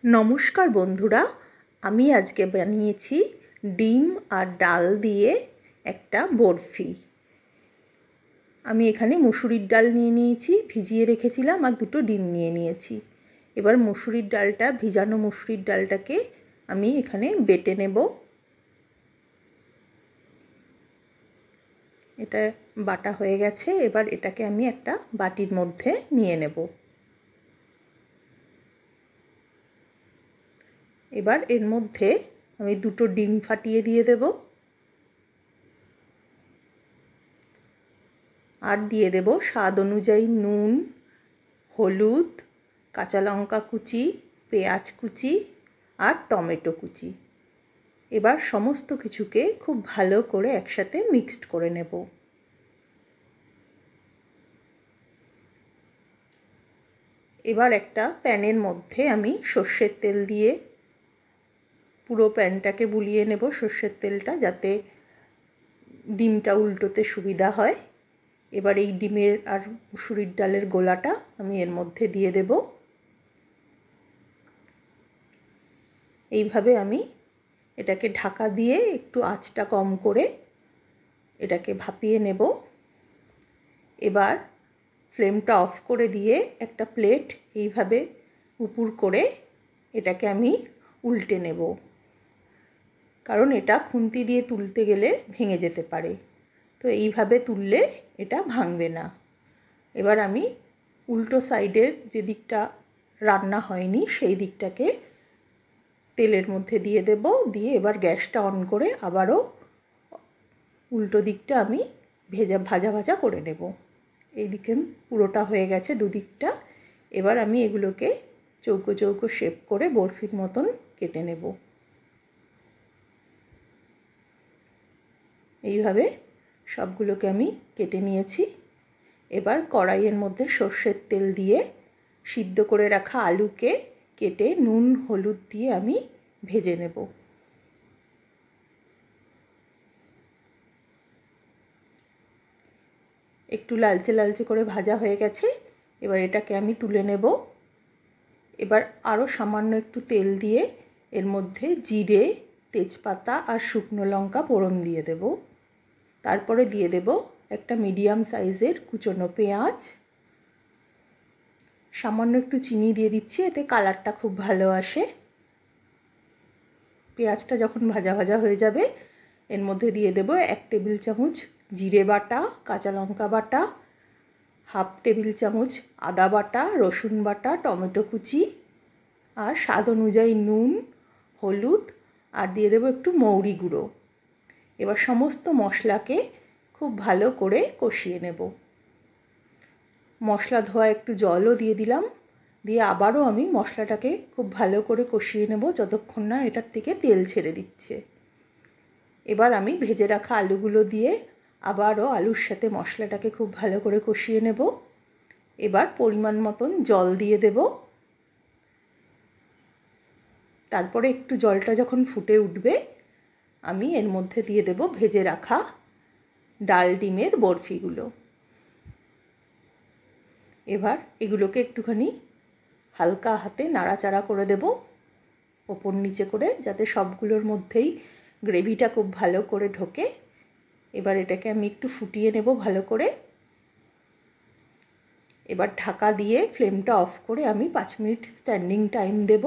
নমস্কার বন্ধুরা, আমি আজকে বানিয়েছি ডিম আর ডাল দিয়ে একটা বরফি। আমি এখানে মুসুরির ডাল নিয়ে নিয়েছি, ভিজিয়ে রেখেছিলাম, আর দুটো ডিম নিয়ে নিয়েছি। এবার মুসুরির ডালটা, ভিজানো মুসুরির ডালটাকে আমি এখানে বেটে নেব। এটা বাটা হয়ে গেছে। এবার এটাকে আমি একটা বাটির মধ্যে নিয়ে নেব। এবার এর মধ্যে আমি দুটো ডিম ফাটিয়ে দিয়ে দেব, আর দিয়ে দেব স্বাদ অনুযায়ী নুন, হলুদ, কাঁচা লঙ্কা কুচি, পেঁয়াজ কুচি আর টমেটো কুচি। এবার সমস্ত কিছুকে খুব ভালো করে একসাথে মিক্সড করে নেব। এবার একটা প্যানের মধ্যে আমি সর্ষের তেল দিয়ে পুরো প্যানটাকে বুলিয়ে নেব, সর্ষের তেলটা, যাতে ডিমটা উল্টোতে সুবিধা হয়। এবার এই ডিমের আর মুসুরির ডালের গোলাটা আমি এর মধ্যে দিয়ে দেব। এইভাবে আমি এটাকে ঢাকা দিয়ে একটু আঁচটা কম করে এটাকে ভাপিয়ে নেব। এবার ফ্লেমটা অফ করে দিয়ে একটা প্লেট এইভাবে উপর করে এটাকে আমি উল্টে নেব, কারণ এটা খুন্তি দিয়ে তুলতে গেলে ভেঙে যেতে পারে। তো এইভাবে তুললে এটা ভাঙবে না। এবার আমি উল্টো সাইডের যে দিকটা রান্না হয়নি সেই দিকটাকে তেলের মধ্যে দিয়ে দেব। দিয়ে এবার গ্যাসটা অন করে আবারও উল্টো দিকটা আমি ভাজা ভাজা করে নেব। এইদিকে পুরোটা হয়ে গেছে দুদিকটা। এবার আমি এগুলোকে চৌকো চৌকো শেপ করে বরফির মতন কেটে নেব। এইভাবে সবগুলোকে আমি কেটে নিয়েছি। এবার কড়াইয়ের মধ্যে সর্ষের তেল দিয়ে সিদ্ধ করে রাখা আলুকে কেটে নুন হলুদ দিয়ে আমি ভেজে নেব। একটু লালচে লালচে করে ভাজা হয়ে গেছে। এবার এটাকে আমি তুলে নেব। এবার আরও সামান্য একটু তেল দিয়ে এর মধ্যে জিরে, তেজপাতা আর শুকনো লঙ্কা ফোড়ন দিয়ে দেব। তারপরে দিয়ে দেব একটা মিডিয়াম সাইজের কুচনো পেঁয়াজ। সামান্য একটু চিনি দিয়ে দিচ্ছি, এতে কালারটা খুব ভালো আসে। পেঁয়াজটা যখন ভাজা ভাজা হয়ে যাবে এর মধ্যে দিয়ে দেব 1 টেবিল চামচ জিরে বাটা, কাঁচা লঙ্কা বাটা, 1/2 টেবিল চামচ আদা বাটা, রসুন বাটা, টমেটো কুচি আর স্বাদ অনুযায়ী নুন, হলুদ, আর দিয়ে দেব একটু মৌরি গুঁড়ো। এবার সমস্ত মশলাকে খুব ভালো করে কষিয়ে নেব। মশলা ধোয়া একটু জলও দিয়ে দিলাম। দিয়ে আবারও আমি মশলাটাকে খুব ভালো করে কষিয়ে নেব যতক্ষণ না এটার থেকে তেল ছেড়ে দিচ্ছে। এবার আমি ভেজে রাখা আলুগুলো দিয়ে আবারও আলুর সাথে মশলাটাকে খুব ভালো করে কষিয়ে নেব। এবার পরিমাণ মতন জল দিয়ে দেব। তারপরে একটু জলটা যখন ফুটে উঠবে আমি এর মধ্যে দিয়ে দেব ভেজে রাখা ডাল ডিমের বরফিগুলো। এবার এগুলোকে একটুখানি হালকা হাতে নাড়াচাড়া করে দেব ওপর নিচে করে, যাতে সবগুলোর মধ্যেই গ্রেভিটা খুব ভালো করে ঢোকে। এবার এটাকে আমি একটু ফুটিয়ে নেব ভালো করে। এবার ঢাকা দিয়ে ফ্লেমটা অফ করে আমি 5 মিনিট স্ট্যান্ডিং টাইম দেব।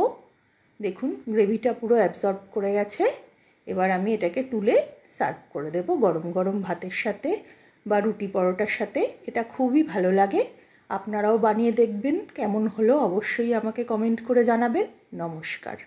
দেখুন গ্রেভিটা পুরো অ্যাবজর্ব করে গেছে। এবার আমি এটাকে তুলে সার্ভ করে দেব গরম গরম ভাতের সাথে বা রুটি পরোটার সাথে। এটা খুবই ভালো লাগে। আপনারাও বানিয়ে দেখবেন, কেমন হলো অবশ্যই আমাকে কমেন্ট করে জানাবেন। নমস্কার।